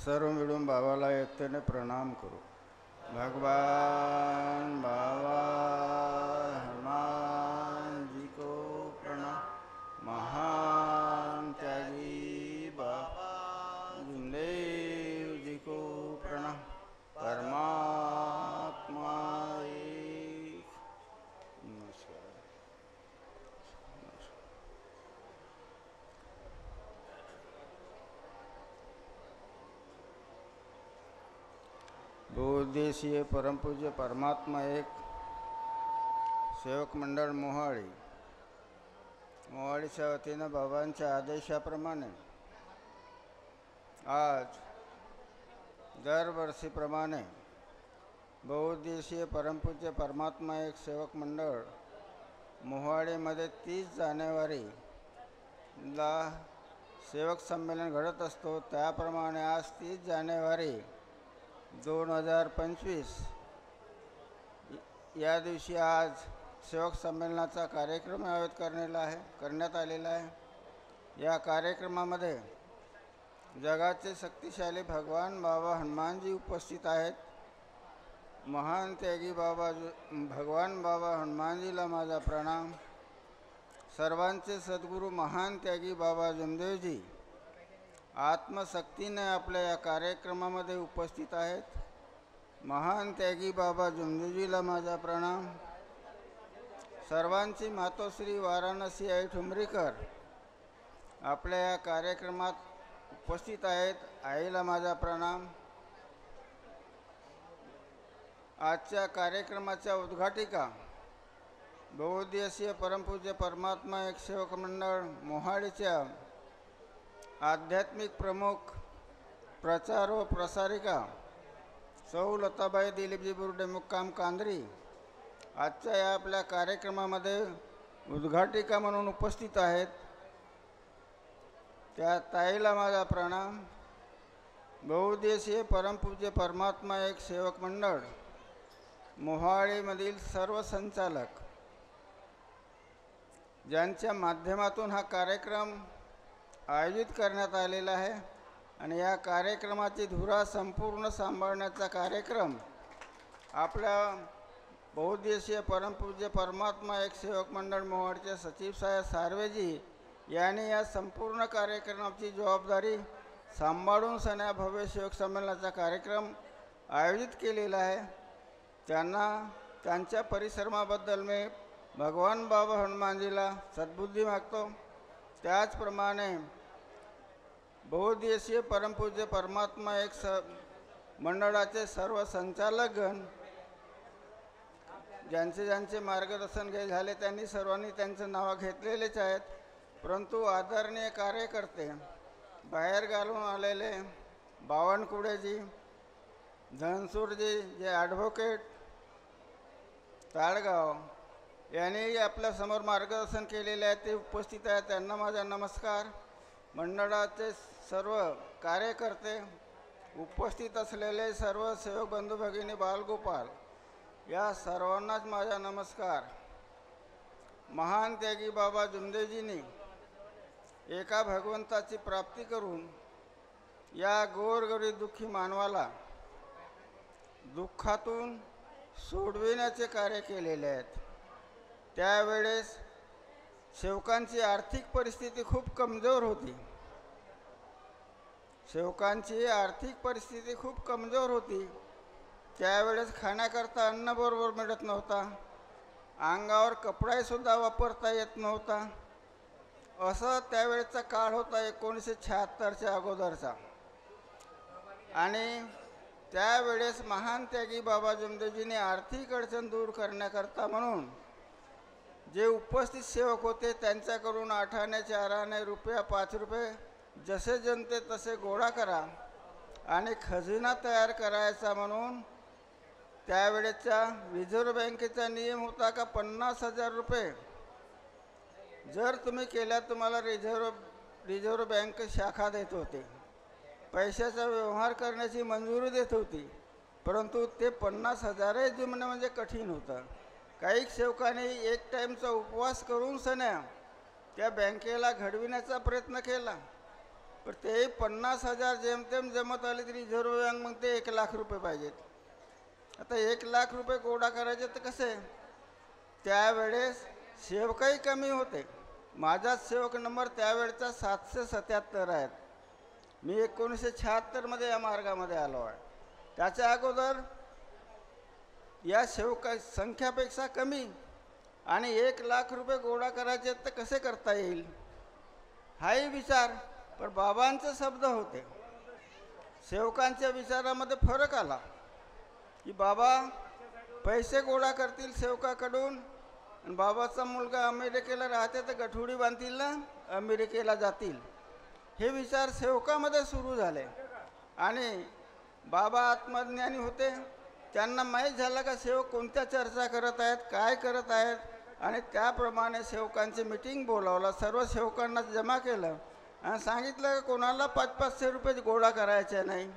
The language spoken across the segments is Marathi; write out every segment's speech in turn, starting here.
सर्व मिळून बाबाला एकतेने प्रणाम करू. भगवान बाबा हनुमान जी को प्रणाम. महान त्यागी बाबा जुमदेव जी को प्रणाम. परमात्मा एक. नमस्कार. बहुउद्देशीय परमपूज्य परमात्मा एक सेवक मंडळ मोहाळीच्या वतीनं बाबांच्या आदेशाप्रमाणे आज दरवर्षीप्रमाणे बहुउद्देशीय परमपूज्य परमात्मा एक सेवक मंडळ मोहाळीमध्ये 30 जानेवारीला सेवक संमेलन घडत असतो. त्याप्रमाणे आज 30 जानेवारी 2025 या दिवशी आज सेवक संमेलनाचा कार्यक्रम आयोजित करण्यात आलेला आहे. या कार्यक्रमामध्ये जगाचे शक्तिशाली भगवान बाबा हनुमानजी उपस्थित आहेत. महान त्यागी भगवान बाबा हनुमानजीला माझा प्रणाम. सर्वांचे सद्गुरू महान त्यागी बाबा जुमदेवजी आत्मशक्तीने आपल्या या कार्यक्रमामध्ये उपस्थित आहेत. महान त्यागी बाबा जुमदेवजीला माझा प्रणाम. सर्वांची मातोश्री वाराणसी आई ठुमरीकर आपल्या या कार्यक्रमात उपस्थित आहेत. आईला माझा प्रणाम. आजच्या कार्यक्रमाच्या उद्घाटिका बहुउद्देशीय परमपूज्य परमात्मा एक सेवक मंडळ मोहाळीच्या आध्यात्मिक प्रमुख प्रचार व प्रसारिका सौ लताबाई दिलीपजी बुर्डे मुक्काम कांद्री आजच्या या आपल्या कार्यक्रमामध्ये उद्घाटिका म्हणून उपस्थित आहेत. त्या ताईला माझा प्रणाम. बहुउद्देशीय परमपूज्य परमात्मा एक सेवक मंडळ मोहाळीमधील सर्व संचालक ज्यांच्या माध्यमातून हा कार्यक्रम आयोजित करण्यात आलेला आहे आणि या कार्यक्रमाची धुरा संपूर्ण सांभाळण्याचा कार्यक्रम आपल्या बहुउद्देशीय परमपूज्य परमात्मा एक सेवक मंडळ मोहाळीचे सचिव साहेब सार्वेजी यांनी या संपूर्ण कार्यक्रमाची जबाबदारी सांभाळून सन्या भव्य सेवक संमेलनाचा कार्यक्रम आयोजित केलेला आहे. त्यांना त्यांच्या परिश्रमाबद्दल मी भगवान बाबा हनुमानजीला सद्बुद्धी मागतो. त्याचप्रमाणे बहुउद्देशीय परमपूज्य परमात्मा एक मंडळाचे सर्व संचालकगण ज्यांचे मार्गदर्शन झाले त्यांनी सर्वांनी त्यांचं नाव घेतलेलेच आहेत. परंतु आदरणीय कार्यकर्ते बाहेर घालून आलेले बावनकुळेजी धनसूरजी जे ॲडव्होकेट ताळगाव यांनी आपल्यासमोर मार्गदर्शन केलेले आहे ते उपस्थित आहेत. त्यांना माझा नमस्कार. मंडळाचे सर्व कार्यकर्ते उपस्थित असलेले सर्व सेवक बंधू भगिनी बालगोपाल या सर्वांनाच माझा नमस्कार. महान त्यागी बाबा जुमदेवजींनी एका भगवंताची प्राप्ती करून या गोरगरीब दुःखी मानवाला दुःखातून सोडविण्याचे कार्य केलेले आहेत. त्यावेळेस सेवकांची आर्थिक परिस्थिती खूप कमजोर होती. त्यावेळेस खाण्याकरता अन्न बरोबर मिळत नव्हता. अंगावर कपडासुद्धा वापरता येत नव्हता. असं त्यावेळेचा काळ होता 1976च्या अगोदरचा. आणि त्यावेळेस महान त्यागी बाबा जुमदेवजींनी आर्थिक अडचण दूर करण्याकरता म्हणून जे उपस्थित सेवक होते त्यांच्याकडून 8 आणे 4 आणे रुपया 5 रुपये जसे जनते तसे गोळा करा आणि खजिना तयार करायचा म्हणून त्यावेळेचा रिझर्व्ह बँकेचा नियम होता का 50,000 रुपये जर तुम्ही केल्या तुम्हाला रिझर्व्ह बँक शाखा देत होते. पैशाचा व्यवहार करण्याची मंजुरी देत होती. परंतु ते 50,000 जुमणं म्हणजे कठीण होतं. काही सेवकांनी एक टाईमचा उपवास करून सन्या त्या बँकेला घडविण्याचा प्रयत्न केला. पण ते 50,000 जेमतेम जमत आले तरी रिझर्व्ह बँक मग ते 1,00,000 रुपये पाहिजेत. आता 1,00,000 रुपये गोळा करायचे तर कसे? त्यावेळेस सेवकही कमी होते. माझाच सेवक नंबर त्यावेळेचा 777 आहेत. मी 1976मध्ये या मार्गामध्ये आलो आहे. त्याच्या अगोदर या सेवका संख्यापेक्षा कमी आणि 1,00,000 रुपये गोळा करायचे तर कसे करता येईल हाही विचार. पण बाबांचे शब्द होते. सेवकांच्या विचारामध्ये फरक आला की बाबा पैसे गोळा करतील सेवकाकडून आणि बाबाचा मुलगा अमेरिकेला राहते तर गठुडी बांधतील ना, अमेरिकेला जातील. हे विचार सेवकामध्ये सुरू झाले. आणि बाबा आत्मज्ञानी होते. त्यांना माहीत झालं का सेवक कोणत्या चर्चा करत आहेत, काय करत आहेत. आणि त्याप्रमाणे सेवकांची मीटिंग बोलावलं, सर्व सेवकांना जमा केलं आणि सांगितलं की कोणाला 500-500 रुपये गोळा करायचे नाही.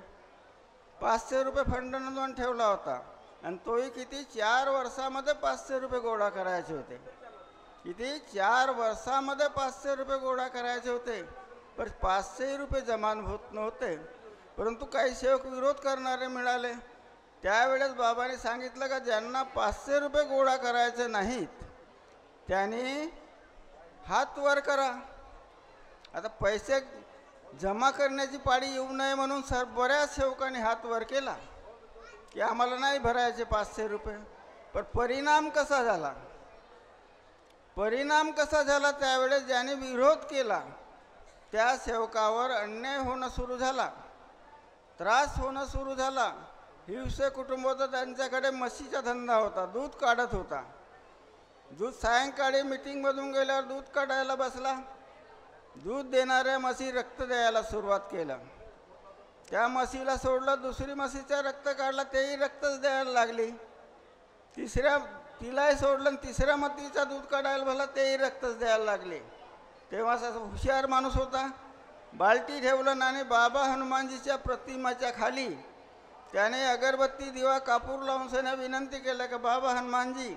500 रुपये फंड नोंदवून ठेवला होता आणि तोही किती 4 वर्षामध्ये 500 रुपये गोळा करायचे होते. किती 4 वर्षामध्ये 500 रुपये गोळा करायचे होते. पण 500 रुपये जमा होत नव्हते. परंतु काही सेवक विरोध करणारे मिळाले. त्यावेळेस बाबांनी सांगितलं का ज्यांना 500 रुपये गोळा करायचे नाहीत त्यांनी हात वर करा. आता पैसे जमा करण्याची पाळी येऊ नये म्हणून बऱ्याच सेवकांनी हात वर केला की आम्हाला नाही भरायचे 500 रुपये. पण परिणाम कसा झाला? परिणाम कसा झाला? त्यावेळेस ज्याने विरोध केला त्या सेवकावर अन्याय होणं सुरू झाला, त्रास होणं सुरू झाला. हिवसे कुटुंब होतं, त्यांच्याकडे म्हशीचा धंदा होता, दूध काढत होता. दूध सायंकाळी मीटिंगमधून गेल्यावर दूध काढायला बसला. दूध देणाऱ्या म्हशी रक्त द्यायला सुरुवात केलं. त्या म्हशीला सोडलं, दुसरी म्हशीचं रक्त काढलं, तेही रक्तच द्यायला लागली. तिलाही सोडलं आणि तिसऱ्या म्हशीचं दूध काढायला भला, तेही रक्तच द्यायला लागले. तेव्हा हुशार माणूस होता, बाल्टी ठेवलं आणि बाबा हनुमानजीच्या प्रतिमाच्या खाली त्याने अगरबत्ती दिवा कापूर लावून सने विनंती केलं की बाबा हनुमानजी,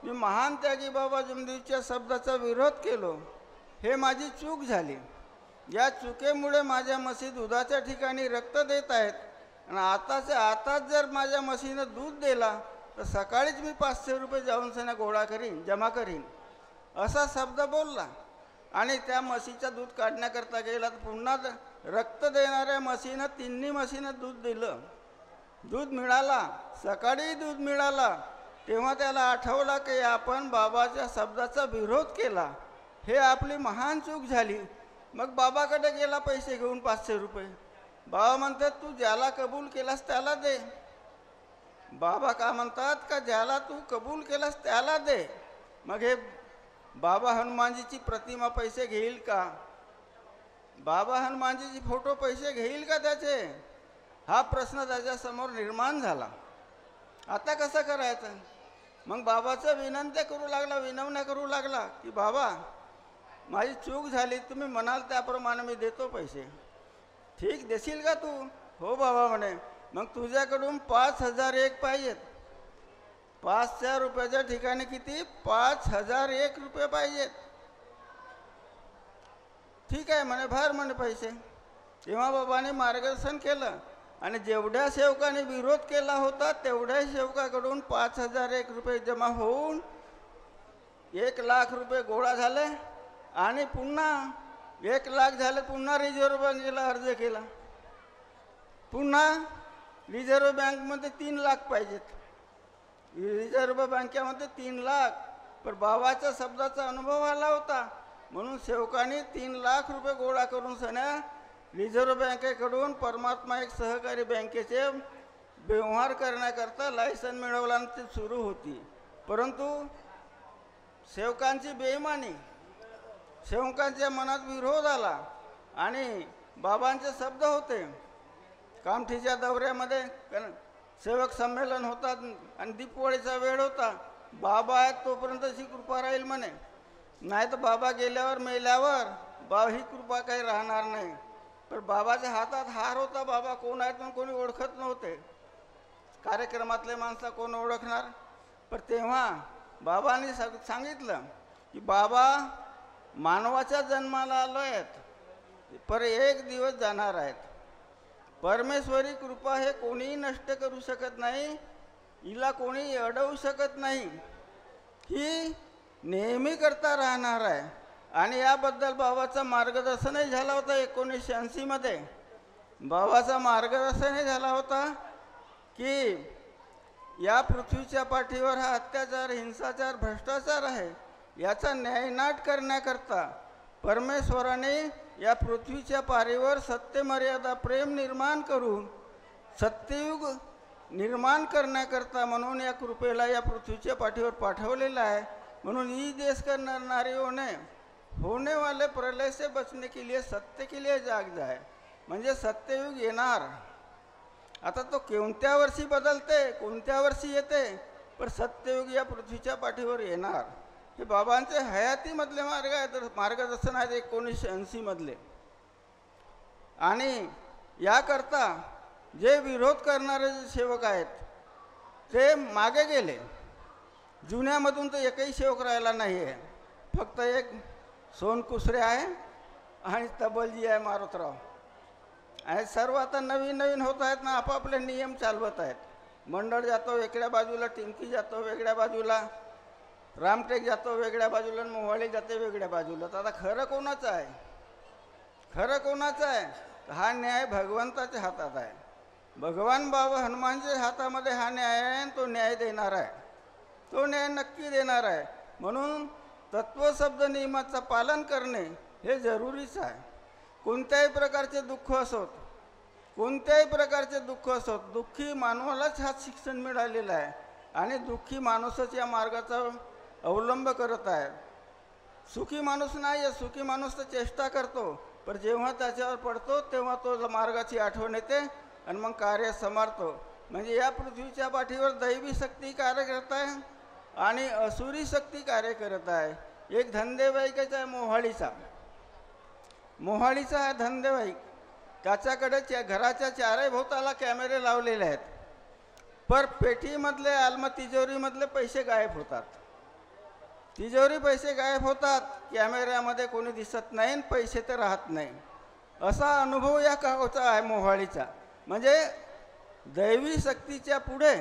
मी महान त्यागी बाबा जुमदेवच्या शब्दाचा विरोध केलो, हे माझी चूक झाली. या चुकीमुळे माझ्या म्हशी दुधाच्या ठिकाणी रक्त देत आहेत आणि आताच जर माझ्या म्हशीनं दूध दिला तर सकाळीच मी 500 रुपये जाऊन सने गोळा करीन, जमा करीन, असा शब्द बोलला. आणि त्या म्हशीचं दूध काढण्याकरता गेला तर पुन्हा रक्त देणाऱ्या म्हशीनं तिन्ही म्हशीनं दूध दिलं. दूध मिळाला, सकाळी दूध मिळाला. तेव्हा त्याला आठवलं की आपण बाबाच्या शब्दाचा विरोध केला, हे आपली महान चूक झाली. मग बाबाकडे गेला पैसे घेऊन 500 रुपये. बाबा म्हणतात तू ज्याला कबूल केलास त्याला दे. बाबा का म्हणतात का ज्याला तू कबूल केलास त्याला दे. मग हे बाबा हनुमानजीची प्रतिमा पैसे घेईल का? बाबा हनुमानजीची फोटो पैसे घेईल का त्याचे? हा प्रश्न त्याच्यासमोर निर्माण झाला. आता कसं करायचं? मग बाबाचं विनंत्या करू लागला की बाबा माझी चूक झाली, तुम्ही म्हणाल त्याप्रमाणे मी देतो पैसे. ठीक देशील का तू? हो बाबा म्हणे. मग तुझ्याकडून 5,001 पाहिजेत. 500 रुपयाच्या ठिकाणी किती? 5,001 रुपये पाहिजेत. ठीक आहे म्हणे, भर म्हणे पैसे. तेव्हा बाबाने मार्गदर्शन केलं आणि जेवढ्या सेवकाने विरोध केला होता तेवढ्या सेवकाकडून 5,001 रुपये जमा होऊन 1,00,000 रुपये गोळा झाले. आणि पुन्हा 1,00,000 झाले. पुन्हा रिझर्व्ह बँकेला अर्ज केला. पुन्हा रिझर्व्ह बँकमध्ये 3,00,000 पाहिजेत. रिझर्व्ह बँकेमध्ये 3,00,000. पण बाबाच्या शब्दाचा अनुभव आला होता म्हणून सेवकांनी 3,00,000 रुपये गोळा करून सन्या रिझर्व्ह बँकेकडून परमात्मा एक सहकारी बँकेचे व्यवहार करण्याकरता लायसन मिळवल्यानंतर सुरू होती. परंतु सेवकांची बेईमानी, सेवकांच्या मनात विरोध आला आणि बाबांचे शब्द होते. कामठीच्या दौऱ्यामध्ये सेवक संमेलन होतात आणि दीपवळीचा वेळ होता. बाबा आहेत तोपर्यंत ही कृपा राहील म्हणे, नाही तर बाबा गेल्यावर मेल्यावर ही कृपा काही राहणार नाही. पण बाबाच्या हातात हार होता. बाबा कोण आहेत पण कोणी ओळखत नव्हते. कार्यक्रमातले माणसं कोण ओळखणार? पण तेव्हा बाबांनी सांगितलं की बाबा मानवाच्या जन्माला आलो आहेत पर एक दिवस जाणार आहेत. परमेश्वरी कृपा हे कोणीही नष्ट करू शकत नाही, हिला कोणी अडवू शकत नाही. ही नेहमी करता राहणार आहे. आणि याबद्दल बाबाचं मार्गदर्शनही झालं होतं 1980 मध्ये. बाबाचा मार्गदर्शनही झाला होता की या पृथ्वीच्या पाठीवर हा अत्याचार, हिंसाचार, भ्रष्टाचार आहे, याचा न्यायनाट करण्याकरता परमेश्वराने या पृथ्वीच्या पारीवर सत्यमर्यादा प्रेम निर्माण करून सत्ययुग निर्माण करण्याकरता म्हणून या कृपेला या पृथ्वीच्या पाठीवर पाठवलेला आहे. म्हणून ही देश कर नर नारियों ने होने वाले प्रलय से बचने के लिए सत्य के लिए जाग जाए. म्हणजे सत्ययुग येणार. आता तो कोणत्या वर्षी बदलते, कोणत्या वर्षी येते, पण सत्ययुग या पृथ्वीच्या पाठीवर येणार. हे बाबांचे हयातीमधले मार्गदर्शन आहेत 1980 मधले. आणि याकरता जे विरोध करणारे जे सेवक आहेत ते मागे गेले. जुन्यामधून तर एकही सेवक राहिला नाही आहे. फक्त एक सोनकुसरे आहे आणि तबलजी आहे मारुतराव. आणि सर्व आता नवीन नवीन होत आहेत ना, आपापले नियम चालवत आहेत. मंडळ जातो वेगळ्या बाजूला, टिमकी जातो वेगळ्या बाजूला, रामटेक जातो वेगळ्या बाजूला, मोहाळी जाते वेगळ्या बाजूला. तर आता खरं कोणाचं आहे? खरं कोणाचं आहे? हा न्याय भगवंताच्या हातात आहे. भगवान बाबा हनुमानच्या हातामध्ये हा न्याय आहे. तो न्याय देणार आहे. तो न्याय नक्की देणार आहे. म्हणून तत्वशब्द नियमाचं पालन करणे हे जरुरीच आहे. कोणत्याही प्रकारचे दुःख असोत, कोणत्याही प्रकारचे दुःख असोत, दुःखी मानवालाच हा शिक्षण मिळालेलं आहे. आणि दुःखी माणूसच या मार्गाचा अवलंब करत आहे. सुखी माणूस नाही आहे. सुखी माणूस तर चेष्टा करतो, पण जेव्हा त्याच्यावर पडतो तेव्हा तो मार्गाची आठवण येते आणि मग कार्य समारतो. म्हणजे या पृथ्वीच्या पाठीवर दैवी शक्ती कार्य करत आहे आणि असुरी शक्ती कार्य करत आहे. एक धंदेवाईकाचा आहे मोहाळीचा हा धंदेवाईक. त्याच्याकडे घराच्या चारही भोवताला कॅमेरे लावलेले आहेत. पर पेटीमधले तिजोरीमधले पैसे गायब होतात. तिजोरी पैसे गायब होतात, कॅमेऱ्यामध्ये कोणी दिसत नाही, पैसे तर राहत नाही. असा अनुभव या गावचा आहे मोहाळीचा. म्हणजे दैवी शक्तीच्या पुढे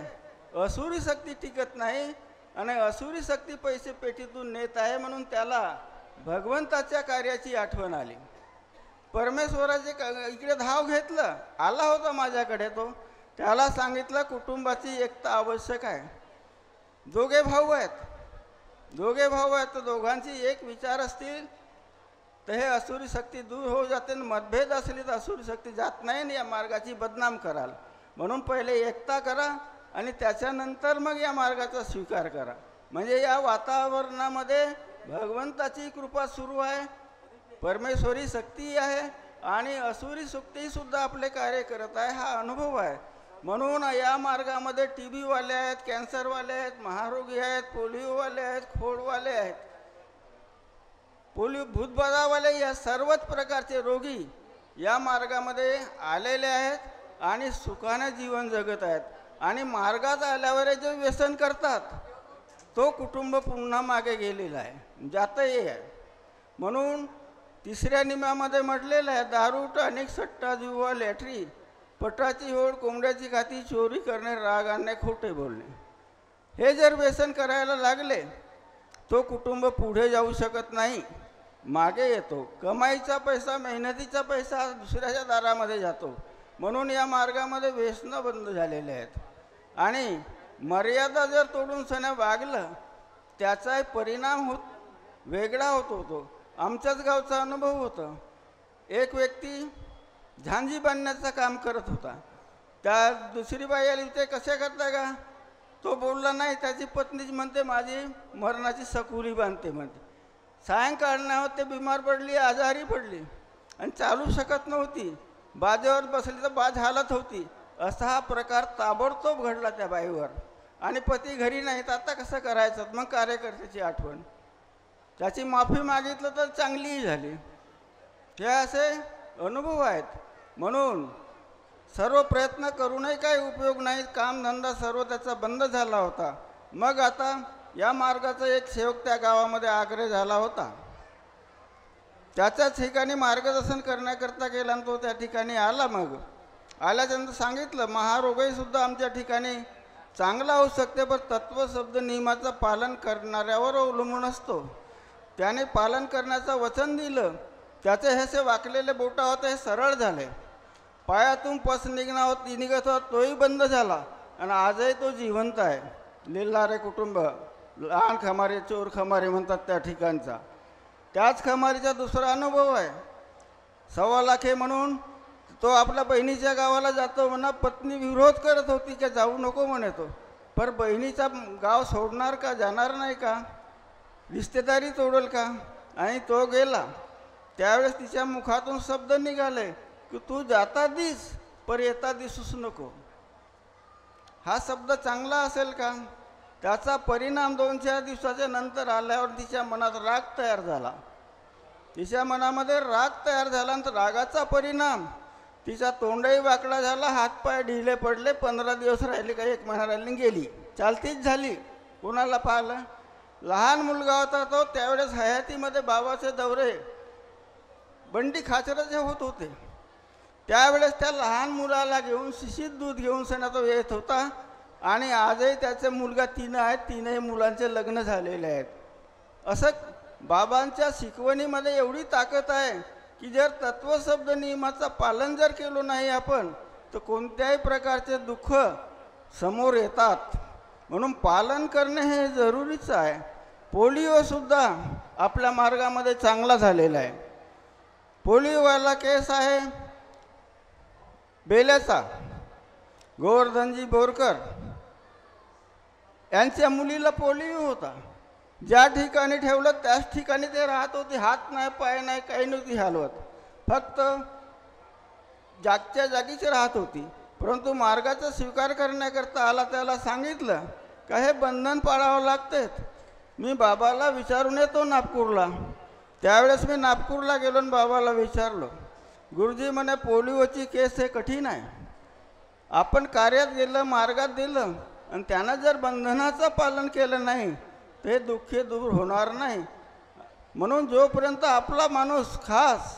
असुरी शक्ती टिकत नाही आणि असुरी शक्ती पैसे पेटीतून नेत आहे. म्हणून त्याला भगवंताच्या कार्याची आठवण आली. परमेश्वराचे इकडे धाव घेतलं, आला होता माझ्याकडे तो. त्याला सांगितलं कुटुंबाची एकता आवश्यक आहे. दोघे भाऊ आहेत, तर दोघांची एक विचार असतील तर हे असुरी शक्ती दूर होऊ जाते. मतभेद असली तर असुरी शक्ती जात नाही आणि या मार्गाची बदनाम कराल. म्हणून पहिले एकता करा आणि त्याच्यानंतर मग या मार्गाचा स्वीकार करा. म्हणजे या वातावरणामध्ये भगवंताची कृपा सुरू आहे, परमेश्वरी शक्ती आहे आणि असुरी शक्तीसुद्धा आपले कार्य करत आहे. हा अनुभव आहे. म्हणून या मार्गामध्ये TB वाले आहेत, कॅन्सरवाले आहेत, महारोगी आहेत, पोलिओवाले आहेत, खोडवाले आहेत, भूतबाधावाले, या सर्वच प्रकारचे रोगी या मार्गामध्ये आलेले आहेत आणि सुखाने जीवन जगत आहेत. आणि मार्गात आल्यावर जे व्यसन करतात तो कुटुंब पुन्हा मागे गेलेला आहे, जातही आहे. म्हणून तिसऱ्या नियमामध्ये म्हटलेलं आहे, दारू, टॉनिक, सट्टा, जुवा, लॅटरी, पटाची होड, कोंबड्याची खाती, चोरी करणे, राग आणणे, खोटे बोलणे, हे जर व्यसन करायला लागले तो कुटुंब पुढे जाऊ शकत नाही, मागे येतो. कमाईचा पैसा, मेहनतीचा पैसा दुसऱ्याच्या दारामध्ये जातो. म्हणून या मार्गामध्ये व्यसनं बंद झालेले आहेत. आणि मर्यादा जर तोडून सने वागलं त्याचा परिणाम वेगळा होतो. आमच्याच गावचा अनुभव होता. एक व्यक्ती झांजी बांधण्याचं काम करत होता. त्या दुसरी बाई आली, ते कसे करता का? तो बोलला नाही. त्याची पत्नीच म्हणते माझी मरणाची सकुरी बांधते म्हणते. सायंकाळनं ते बिमार पडली, आजारी पडली आणि चालू शकत नव्हती. बाजेवर बसली तर बाज हालत होती. असा हा प्रकार ताबडतोब घडला त्या बाईवर. आणि पती घरी नाही तर आता कसं करायचं? मग कार्यकर्त्याची आठवण, त्याची माफी मागितलं तर चांगलीही झाली. हे असे अनुभव आहेत. म्हणून सर्व प्रयत्न करूनही काही उपयोग नाही. कामधंदा सर्व त्याचा बंद झाला होता. मग आता या मार्गाचा एक सेवक त्या गावामध्ये आग्रह झाला होता. त्याच्या ठिकाणी मार्गदर्शन करण्याकरता गेला आणि तो त्या ठिकाणी आला. मग आल्याच्यानंतर सांगितलं, महारोगहीसुद्धा आमच्या ठिकाणी चांगला होऊ शकते, पण तत्वशब्द नियमाचं पालन करणाऱ्यावर अवलंबून असतो. त्याने पालन करण्याचं वचन दिलं. त्याचे हे असे वाकलेले बोटा होते हे सरळ झाले. पायातून पस निघत होता तोही बंद झाला आणि आजही तो जिवंत आहे. लिल्हारे कुटुंब, लहान खमारी, चोर खमारी म्हणतात त्या ठिकाणचा. त्याच खमारीचा दुसरा अनुभव आहे. 1.25 लाख म्हणून तो आपल्या बहिणीच्या गावाला जातो. म्हणा पत्नी विरोध करत होती की जाऊ नको म्हणे तो, पर बहिणीचा गाव सोडणार का, जाणार नाही का, रिश्तेदारी तोडेल का, आणि तो गेला. त्यावेळेस तिच्या मुखातून शब्द निघाले की तू जाता दिस पर येता दिसूच नको. हा शब्द चांगला असेल का? त्याचा परिणाम 2-4 दिवसाच्या नंतर आल्यावर तिच्या मनात राग तयार झाला. तिच्या मनामध्ये राग तयार झाल्यानंतर रागाचा परिणाम तिचा तोंडही वाकडा झाला, हातपाय ढिले पडले. 15 दिवस राहिले का 1 महिना राहिली गेली, चालतीच झाली. कोणाला पाहिलं? लहान मुलगा होता तो. त्यावेळेस हयातीमध्ये बाबाचे दौरे बंडी खाचराचे होत होते. त्यावेळेस त्या लहान मुलाला घेऊन शिशीत दूध घेऊन सणा तो येत होता. आणि आजही त्याचे मुलगा 3 आहेत. 3ही मुलांचे लग्न झालेले आहेत. असं बाबांच्या शिकवणीमध्ये एवढी ताकद आहे की जर तत्वशब्द नियमाचं पालन जर केलं नाही आपण तर कोणत्याही प्रकारचे दुःख समोर येतात. म्हणून पालन करणे हे जरुरीचं आहे. पोलिओसुद्धा आपल्या मार्गामध्ये चांगला झालेला आहे. पोलिओवाला केस आहे बेल्याचा, गोवर्धनजी बोरकर यांच्या मुलीला पोलिओ होता. ज्या ठिकाणी ठेवलं त्याच ठिकाणी ते राहत होते. हात नाही, पाय नाही, काही नव्हती हलवत, फक्त जागच्या जागीच राहत होती. परंतु मार्गाचा स्वीकार करण्याकरता आला. त्याला सांगितलं का हे बंधन पाळावं लागते. मी बाबाला विचारून येतो नागपूरला. त्यावेळेस मी नागपूरला गेलो आणि बाबाला विचारलो. गुरुजी म्हणे पोलिओची केस हे कठीण आहे. आपण कार्यात गेलं, मार्गात दिलं आणि त्यानं जर बंधनाचं पालन केलं नाही तर हे दुःख दूर होणार नाही. म्हणून जोपर्यंत आपला माणूस खास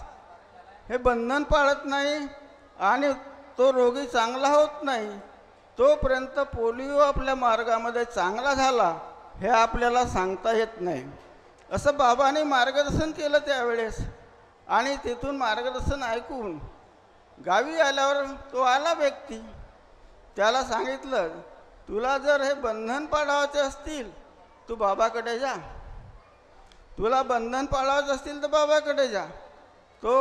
हे बंधन पाळत नाही आणि तो रोगी चांगला होत नाही तोपर्यंत पोलिओ आपल्या मार्गामध्ये चांगला झाला हे आपल्याला सांगता येत नाही. असं बाबाने मार्गदर्शन केलं त्यावेळेस. आणि तिथून मार्गदर्शन ऐकून गावी आल्यावर तो आला व्यक्ती. त्याला सांगितलं तुला जर हे बंधन पाळावायचे असतील तू बाबाकडे जा, तुला बंधन पाळावायचे असतील तर बाबाकडे जा. तो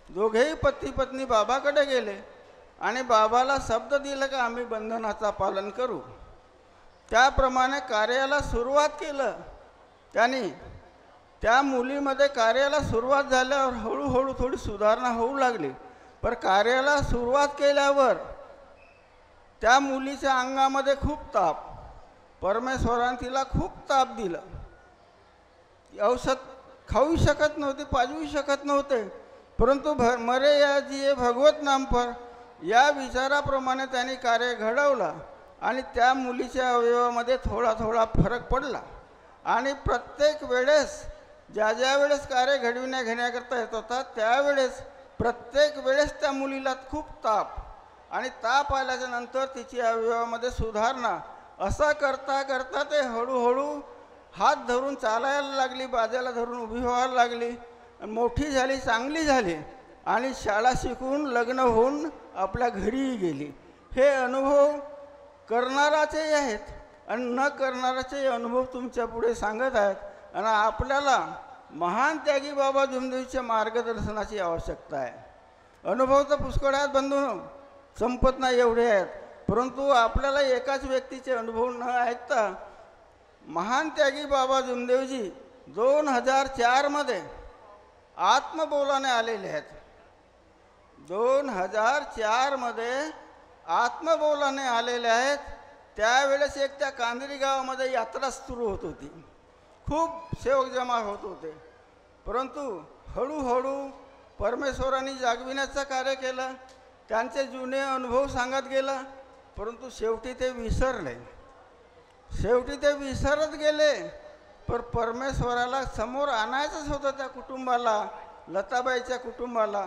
दोघेही पती पत्नी बाबाकडे गेले आणि बाबाला शब्द दिला का आम्ही बंधनाचा पालन करू. त्याप्रमाणे कार्याला सुरुवात केलं त्यांनी. त्या मुलीमध्ये कार्याला सुरुवात झाल्यावर हळूहळू थोडी सुधारणा होऊ लागली. पण कार्याला सुरुवात केल्यावर त्या मुलीच्या अंगामध्ये खूप ताप, परमेश्वराने तिला खूप ताप दिला. औषध खाऊ शकत नव्हते, पाजवू शकत नव्हते. परंतु मरे या जी भगवत नाम पर या विचाराप्रमाणे त्यांनी कार्य घडवलं आणि त्या मुलीच्या अवयवामध्ये थोडा थोडा फरक पडला. आणि प्रत्येक वेळेस ज्या वेळेस कार्य घेण्याकरता येत होता त्यावेळेस प्रत्येक वेळेस त्या मुलीला खूप ताप आणि ताप आल्याच्या नंतर तिची अवयवामध्ये सुधारणा. असा करता करता ते हळूहळू हात धरून चालायला लागली, बाजाला धरून उभी व्हायला लागली, मोठी झाली, चांगली झाली आणि शाळा शिकून लग्न होऊन आपल्या घरीही गेली. हे अनुभव करणाराचे आहेत आणि न करणाराचे अनुभव तुमच्या पुढे सांगत आहेत. आणि आपल्याला महान त्यागी बाबा जुमदेवीच्या मार्गदर्शनाची आवश्यकता आहे. अनुभव तर पुष्कळ आहेत बंधू, संपत नाही एवढे आहेत. परंतु आपल्याला एकाच व्यक्तीचे अनुभव न ऐकता महान त्यागी बाबा जुमदेवजी 2004 मध्ये आत्मबोलाने आलेले आहेत. 2004 मध्ये आत्मबोलाने आलेले आहेत. त्यावेळेस एक त्या कांदरी गावामध्ये यात्रा सुरू होत होती. खूप सेवक जमा होत होते. परंतु हळूहळू परमेश्वराने जागविण्याचं कार्य केलं. त्यांचे जुने अनुभव सांगत गेला. परंतु शेवटी ते विसरले. शेवटी ते विसरत गेले. पर परमेश्वराला समोर आणायचंच होतं त्या कुटुंबाला. लताबाईच्या कुटुंबाला,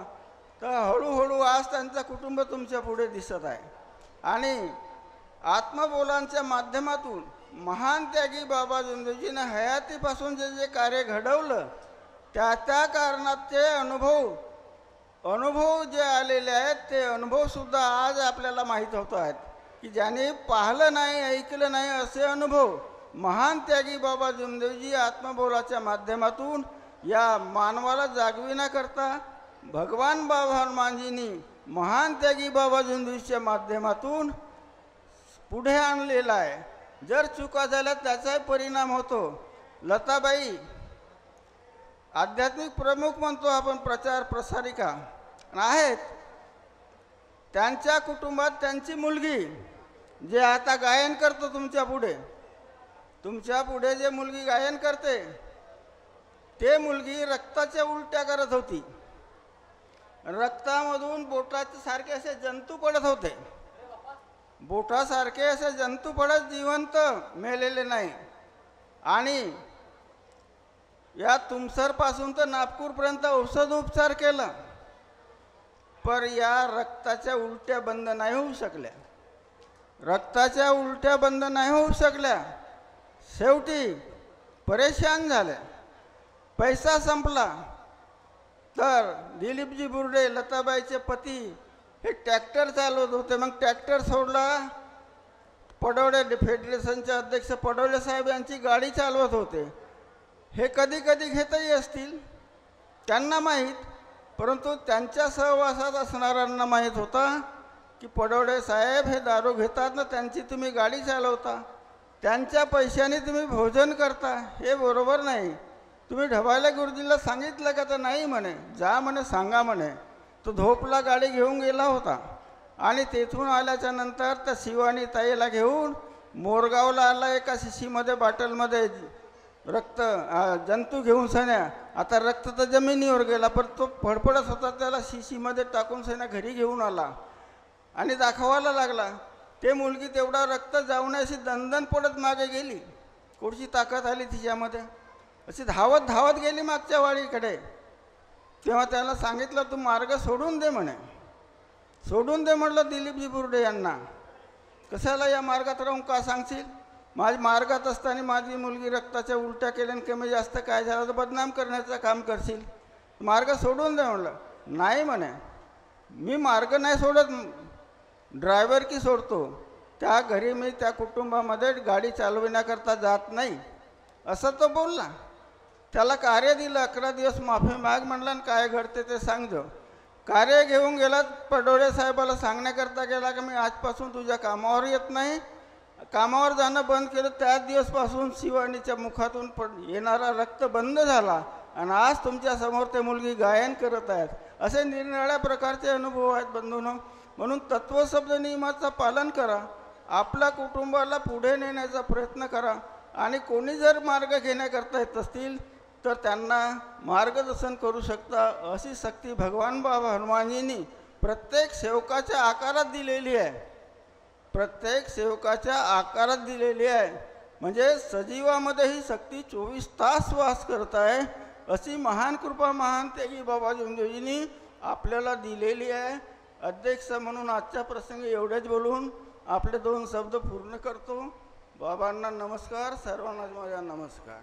तर हळूहळू आज त्यांचं कुटुंब तुमच्या पुढे दिसत आहे. आणि आत्मबोलांच्या माध्यमातून महान त्यागी बाबा जोंधळीजीने हयातीपासून जे जे कार्य घडवलं, त्या त्या कारणाचे अनुभव जे आलेले आहेत, ते अनुभवसुद्धा आज आपल्याला माहीत होत आहेत की ज्याने पाहिलं नाही, ऐकलं नाही असे अनुभव महान त्यागी बाबा जोंधळीजी आत्मबोलाच्या माध्यमातून या मानवाला जागविण्याकरता भगवान बाबा हनुमानजींनी महान त्यागी बाबा जोंधळीच्या माध्यमातून पुढे आणलेला आहे. जर चुका झाल्या त्याचाही परिणाम होतो. लताबाई आध्यात्मिक प्रमुख म्हणतो आपण, प्रचार प्रसारिका आहेत. त्यांच्या कुटुंबात त्यांची मुलगी जे आता गायन करतो तुमच्या पुढे जे मुलगी गायन करते, ते मुलगी रक्ताच्या उलट्या करत होती. रक्तामधून बोटाचे सारखे असे जंतू पडत होते. बोटासारखे असे जंतू पडत, जिवंत मेलेले नाही. आणि या तुमसरपासून तर नागपूरपर्यंत औषध उपचार केला, पर या रक्ताच्या उलट्या बंद नाही होऊ शकल्या. रक्ताच्या उलट्या बंद नाही होऊ शकल्या. शेवटी परेशान झाले. पैसा संपला. तर दिलीपजी बुर्डे, लताबाईचे पती, हे ट्रॅक्टर चालवत होते. मग ट्रॅक्टर सोडला. पडवळे फेडरेशनचे अध्यक्ष पडवळे साहेब यांची गाडी चालवत होते. हे कधी कधी घेतही असतील, त्यांना माहीत. परंतु त्यांच्या सहवासात असणाऱ्यांना माहीत होता की पडवळे साहेब हे दारू घेतात ना, त्यांची तुम्ही गाडी चालवता, त्यांच्या पैशाने तुम्ही भोजन करता, हे बरोबर नाही. तुम्ही ढबाले गुरुजीला सांगितलं का? तर नाही म्हणे. जा म्हणे, सांगा म्हणे. तो धोपला गाडी घेऊन गेला होता. आणि तेथून आल्याच्या नंतर त्या शिवानी ताईला घेऊन मोरगावला आला. एका शिशीमध्ये बाटलमध्ये रक्त जंतू घेऊन सण्या. आता रक्त तर जमिनीवर गेला, पण तो फडफडत होता, त्याला शिशीमध्ये टाकून सण्या घरी घेऊन आला आणि दाखवायला लागला. ते मुलगी तेवढा रक्त जाऊन अशी दणदण पडत मागे गेली. कोणची ताकद आली तिच्यामध्ये, अशी धावत धावत गेली मागच्या वाडीकडे. तेव्हा त्याला सांगितलं, तू मार्ग सोडून दे म्हणे. सोडून दे म्हटलं दिलीपजी बुर्डे यांना. कशाला या मार्गात राहून का सांगशील? माझ्या मार्गात असताना माझी मुलगी रक्ताच्या उलट्या केल्याने कमी जास्त काय झालं तर बदनाम करण्याचं काम करशील. मार्ग सोडून दे म्हटलं. नाही म्हणे, मी मार्ग नाही सोडत, ड्रायव्हर की सोडतो. त्या घरी मी त्या कुटुंबामध्ये गाडी चालविण्याकरता जात नाही, असं तो बोलला. त्याला कार्य दिलं. 11 दिवस माफी माग म्हणलं, आणि काय घडते ते सांगजो. कार्य घेऊन गेला. पडोळे साहेबाला सांगण्याकरता गेला की मी आजपासून तुझ्या कामावर येत नाही, कामावर जाणं बंद केलं. त्याच दिवसपासून शिवानीच्या मुखातून येणारा रक्त बंद झाला. आणि आज तुमच्यासमोर ते मुलगी गायन करत आहेत. असे निरनिराळ्या प्रकारचे अनुभव आहेत बंधूंनो. म्हणून तत्वशब्द नियमाचं पालन करा. आपल्या कुटुंबाला पुढे नेण्याचा प्रयत्न करा. आणि कोणी जर मार्ग घेण्याकरता येत असतील तर त्यांना मार्गदर्शन करू शकता, अशी शक्ती भगवान बाबा हनुमानजींनी प्रत्येक सेवकाच्या आकारात दिलेली आहे. प्रत्येक सेवकाच्या आकारात दिलेली आहे. म्हणजे सजीवामध्ये ही शक्ती 24 तास वास करत आहे. अशी महान कृपा महान त्यागी बाबा जोंधळीजींनी आपल्याला दिलेली आहे. अध्यक्ष म्हणून आजच्या प्रसंगी एवढेच बोलून आपले 2 शब्द पूर्ण करतो. बाबांना नमस्कार, सर्वांना माझा नमस्कार.